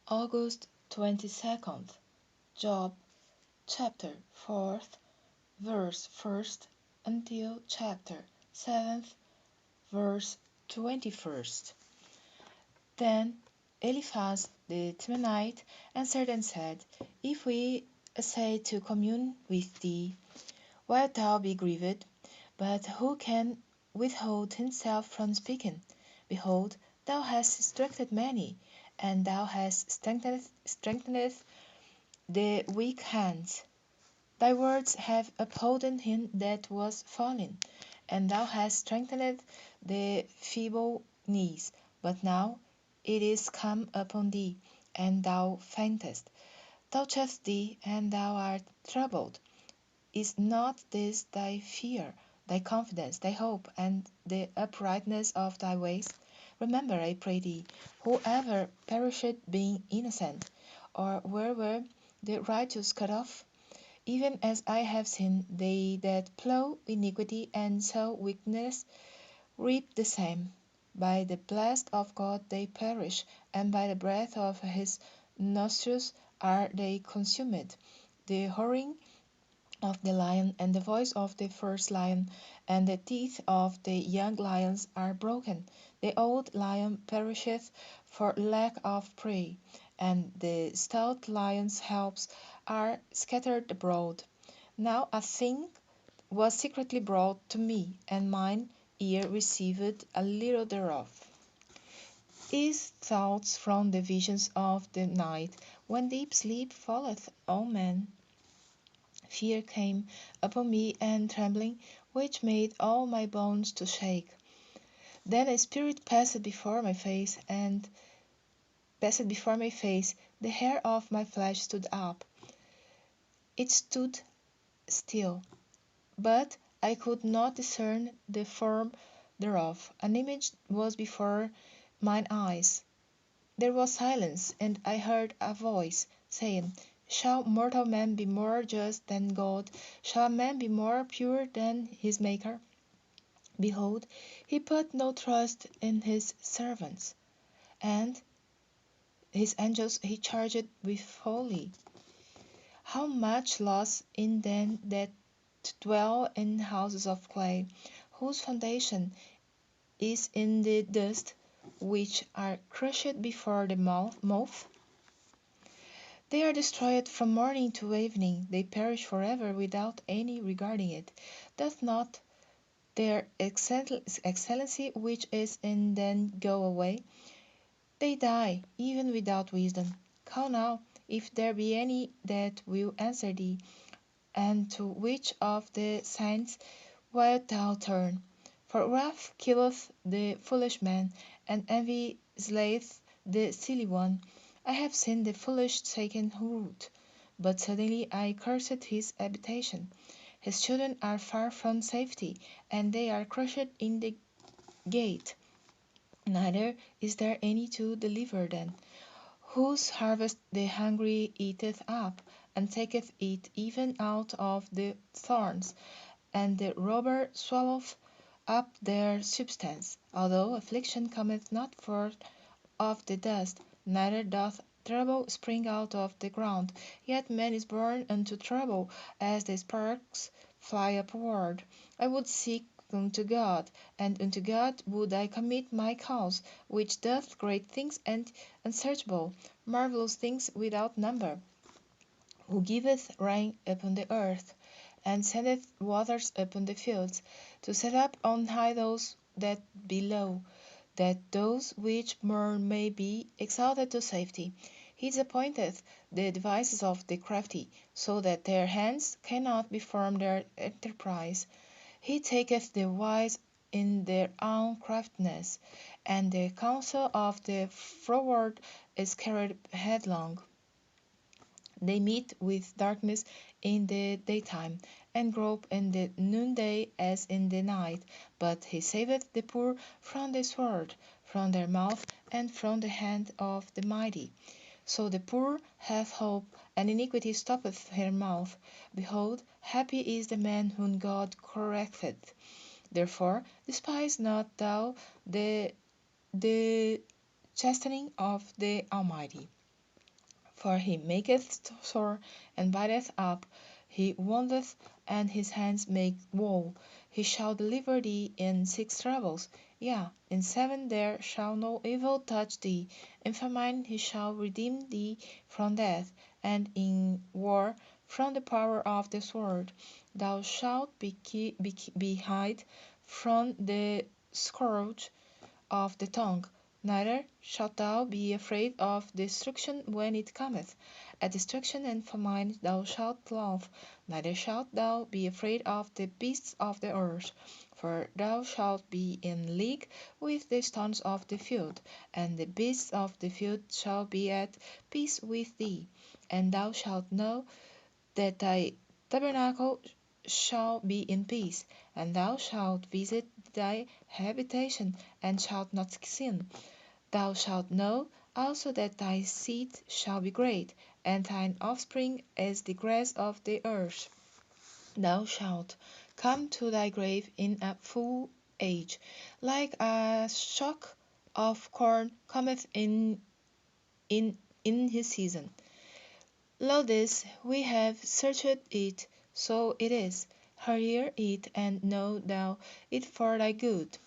August 22nd, Job chapter 4th, verse 1st until chapter 7th, verse 21st. Then Eliphaz the Temanite answered and said, If we essay to commune with thee, wilt thou be grieved? But who can withhold himself from speaking? Behold, thou hast instructed many, and thou hast strengthened the weak hands. Thy words have upholden him that was fallen, and thou hast strengthened the feeble knees. But now it is come upon thee, and thou faintest. Toucheth thee, and thou art troubled. Is not this thy fear, thy confidence, thy hope, and the uprightness of thy ways? Remember, I pray thee, whoever perisheth being innocent, or where were the righteous cut off? Even as I have seen, they that plough iniquity and sow wickedness reap the same. By the blast of God they perish, and by the breath of his nostrils are they consumed. The roaring of the lion, and the voice of the first lion, and the teeth of the young lions are broken. The old lion perisheth for lack of prey, and the stout lion's whelps are scattered abroad. Now a thing was secretly brought to me, and mine ear received a little thereof. Is thoughts from the visions of the night, when deep sleep falleth on man. Fear came upon me, and trembling, which made all my bones to shake. Then a spirit passed before my face, the hair of my flesh stood up. It stood still, but I could not discern the form thereof. An image was before mine eyes. There was silence, and I heard a voice, saying, Shall mortal man be more just than God? Shall a man be more pure than his Maker? Behold, he put no trust in his servants, and his angels he charged with folly. How much loss in them that dwell in houses of clay, whose foundation is in the dust, which are crushed before the moth? They are destroyed from morning to evening, they perish forever without any regarding it. Doth not their excellency which is in them go away? They die, even without wisdom. Call now, if there be any that will answer thee, and to which of the signs wilt thou turn? For wrath killeth the foolish man, and envy slayeth the silly one. I have seen the foolish taken root, but suddenly I cursed his habitation. His children are far from safety, and they are crushed in the gate. Neither is there any to deliver them. Whose harvest the hungry eateth up, and taketh it even out of the thorns, and the robber swalloweth up their substance. Although affliction cometh not forth of the dust, neither doth trouble spring out of the ground, yet man is born unto trouble, as the sparks fly upward. I would seek unto God, and unto God would I commit my cause, which doth great things and unsearchable, marvellous things without number, who giveth rain upon the earth, and sendeth waters upon the fields, to set up on high those that be low, that those which mourn may be exalted to safety. He disappointeth the devices of the crafty, so that their hands cannot perform their enterprise. He taketh the wise in their own craftiness, and the counsel of the froward is carried headlong. They meet with darkness in the daytime, and grope in the noonday as in the night. But he saveth the poor from the sword, from their mouth, and from the hand of the mighty. So the poor hath hope, and iniquity stoppeth her mouth. Behold, happy is the man whom God correcteth. Therefore despise not thou the chastening of the Almighty. For he maketh sore, and biteth up, he woundeth, and his hands make woe. He shall deliver thee in 6 troubles, yea, in 7 there shall no evil touch thee. In famine he shall redeem thee from death, and in war from the power of the sword. Thou shalt be hid from the scourge of the tongue, neither shalt thou be afraid of destruction when it cometh. At destruction and famine thou shalt laugh, neither shalt thou be afraid of the beasts of the earth. For thou shalt be in league with the stones of the field, and the beasts of the field shall be at peace with thee. And thou shalt know that thy tabernacle shall be in peace, and thou shalt visit thy habitation, and shalt not sin. Thou shalt know also that thy seed shall be great, and thine offspring as the grass of the earth. Thou shalt come to thy grave in a full age, like a shock of corn cometh in in his season. Lo this, we have searched it, so it is. Hear it, and know thou it for thy good.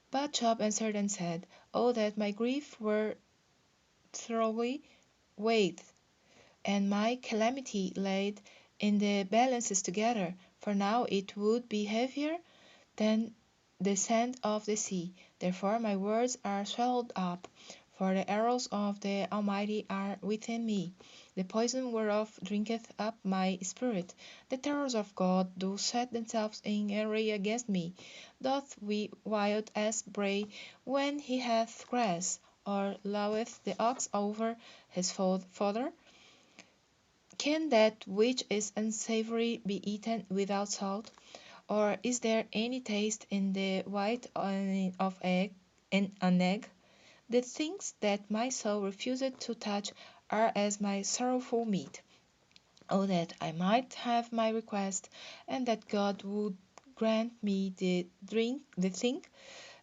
But Job answered and said, O that my grief were thoroughly weighed, and my calamity laid in the balances together, for now it would be heavier than the sand of the sea. Therefore my words are swallowed up, for the arrows of the Almighty are within me. The poison whereof drinketh up my spirit. The terrors of God do set themselves in array against me. Doth we wild ass bray when he hath grass, or loweth the ox over his fodder? Can that which is unsavory be eaten without salt? Or is there any taste in the white of an egg? The things that my soul refuseth to touch are as my sorrowful meat. Oh, that I might have my request, and that God would grant me the thing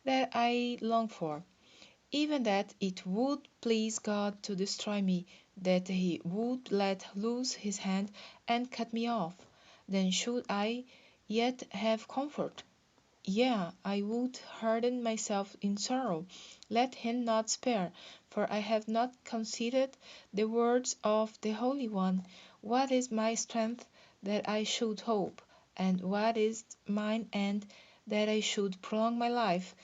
that I long for, even that it would please God to destroy me, that he would let loose his hand and cut me off. Then should I yet have comfort. Yea, I would harden myself in sorrow. Let him not spare, for I have not considered the words of the Holy One. What is my strength that I should hope? And what is mine end that I should prolong my life?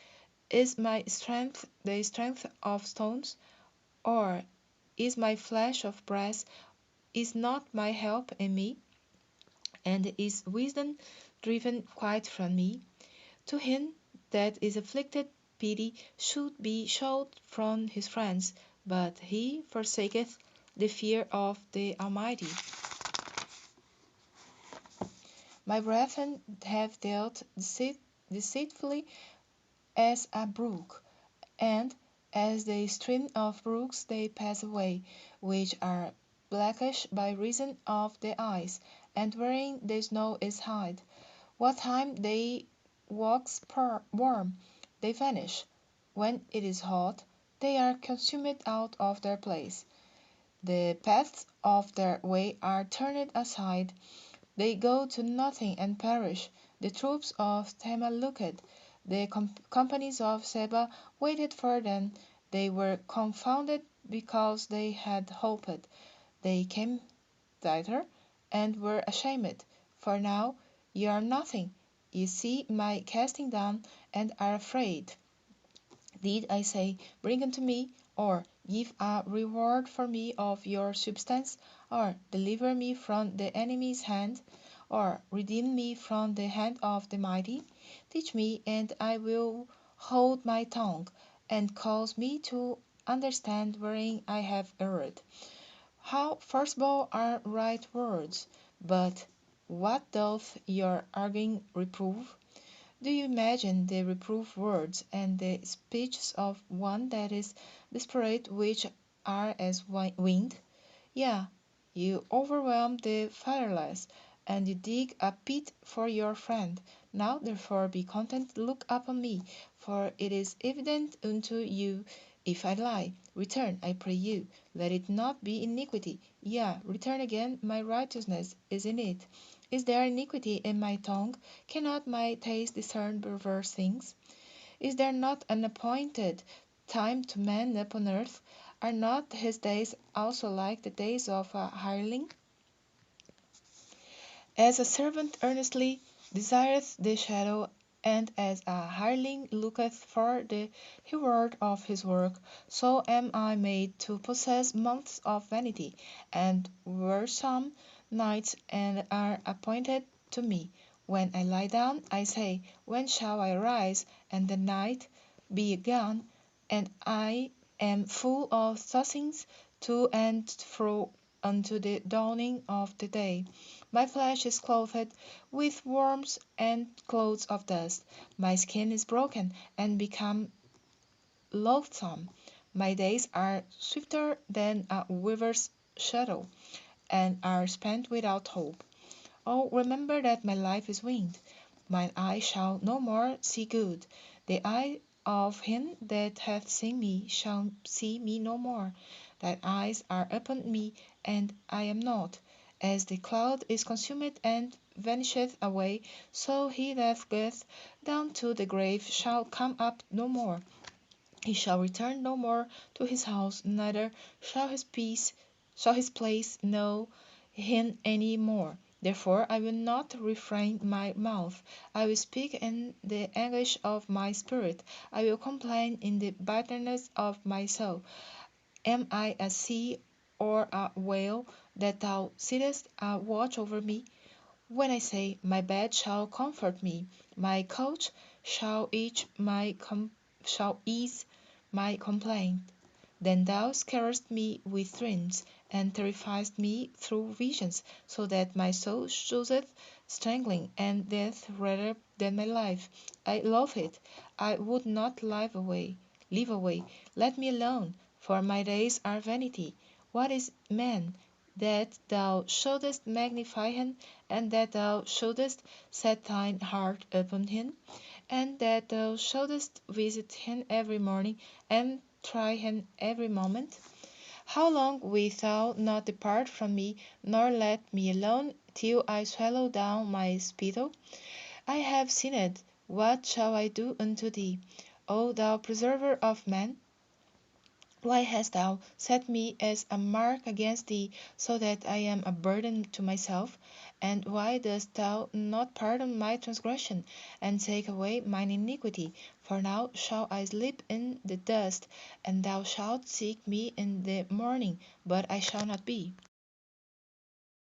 Is my strength the strength of stones? Or is my flesh of brass? Is not my help in me? And is wisdom driven quite from me? To him that is afflicted pity should be showed from his friends, but he forsaketh the fear of the Almighty. My brethren have dealt deceitfully as a brook, and as the stream of brooks they pass away, which are blackish by reason of the ice, and wherein the snow is hid. What time they wax warm, they vanish. When it is hot, they are consumed out of their place. The paths of their way are turned aside. They go to nothing and perish. The troops of Tema looked. The companies of Seba waited for them. They were confounded because they had hoped. They came thither, and were ashamed. For now ye are nothing. Ye see my casting down, and are afraid. Did I say, Bring unto me, or give a reward for me of your substance, or deliver me from the enemy's hand, or redeem me from the hand of the mighty? Teach me, and I will hold my tongue, and cause me to understand wherein I have erred. How forcible are right words! But what doth your arguing reprove? Do you imagine the reproof words and the speeches of one that is desperate which are as wind? Yea, you overwhelm the fatherless, and you dig a pit for your friend. Now therefore be content, look upon me, for it is evident unto you if I lie, Return, I pray you. Let it not be iniquity. Yea, return again, my righteousness is in it. Is there iniquity in my tongue? Cannot my taste discern perverse things? Is there not an appointed time to man upon earth? Are not his days also like the days of a hireling? As a servant earnestly desireth the shadow, and as a hireling looketh for the reward of his work, so am I made to possess months of vanity, and wearisome nights and are appointed to me. When I lie down, I say, when shall I rise, and the night be gone? And I am full of tossings to and fro unto the dawning of the day. My flesh is clothed with worms and clothes of dust. My skin is broken and become loathsome. My days are swifter than a weaver's shuttle, and are spent without hope. Oh, remember that my life is winged. Mine eye shall no more see good. The eye of him that hath seen me shall see me no more. Thine eyes are upon me, and I am not. As the cloud is consumed and vanisheth away, so he that goeth down to the grave shall come up no more. He shall return no more to his house, neither shall his place know him any more. Therefore I will not refrain my mouth. I will speak in the anguish of my spirit. I will complain in the bitterness of my soul. Am I a sea or a whale that thou sittest a watch over me? When I say, my bed shall comfort me, my couch shall ease my complaint, then thou scarest me with dreams, and terrifiest me through visions, so that my soul chooseth strangling and death rather than my life. I love it. I would not live away. Let me alone, for my days are vanity. What is man, that thou shouldest magnify him, and that thou shouldest set thine heart upon him, and that thou shouldest visit him every morning, and try him every moment? How long wilt thou not depart from me, nor let me alone till I swallow down my spittle? I have sinned. What shall I do unto thee, O thou preserver of men? Why hast thou set me as a mark against thee, so that I am a burden to myself? And why dost thou not pardon my transgression, and take away mine iniquity? For now shall I sleep in the dust, and thou shalt seek me in the morning, but I shall not be.